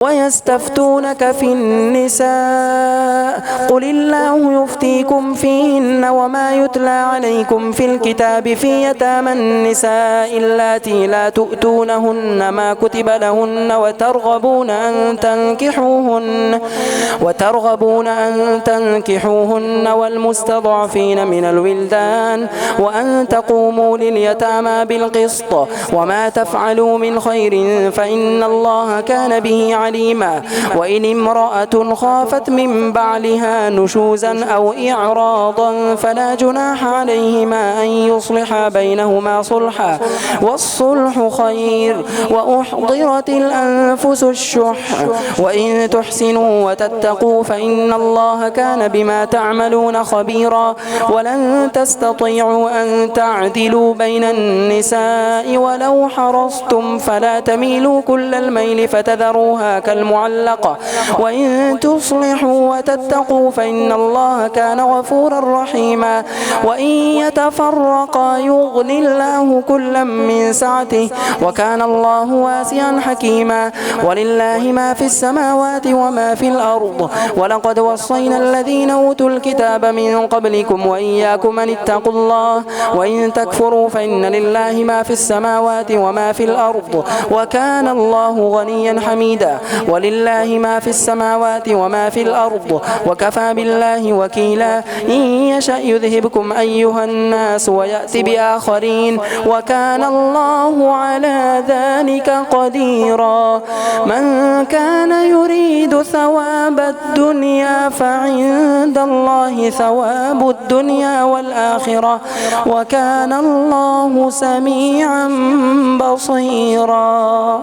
ويستفتونك في النساء قل الله يفتيكم فيهن وما يتلى عليكم في الكتاب في يتامى النساء اللاتي لا تؤتونهن ما كتب لهن وترغبون أن تنكحوهن والمستضعفين من الولدان وأن تقوموا لليتامى بالقسط وما تفعلوا من خير فإن الله كان به عليما. وإن امرأة خافت من بعلها نشوزا أو إعراضا فلا جناح عليهما أن يصلحا بينهما صلحا والصلح خير وأحضرت الأنفس الشح وإن تحسنوا وتتقوا فإن الله كان بما تعملون خبيرا. ولن تستطيعوا أن تعدلوا بين النساء ولو حرصتم فلا تميلوا كل الميل فتذروها كالمعلقة وإن تصلحوا وتتقوا فإن الله كان غفورا رحيما. وإن يتفرقا يغني الله كلا من سعته وكان الله واسعا حكيما. ولله ما في السماوات وما في الأرض ولقد وصينا الذين أوتوا الكتاب من قبلكم وإياكم أن اتقوا الله وإن تكفروا فإن لله ما في السماوات وما في الأرض وكان الله غنيا حميدا. ولله ما في السماوات وما في الأرض وكفى بالله وكيلا. إن يشأ يذهبكم أيها الناس ويأتي بآخرين وكان الله على ذلك قديرا. من كان يريد ثواب الدنيا فعند الله ثواب الدنيا والآخرة وكان الله سميعا بصيرا.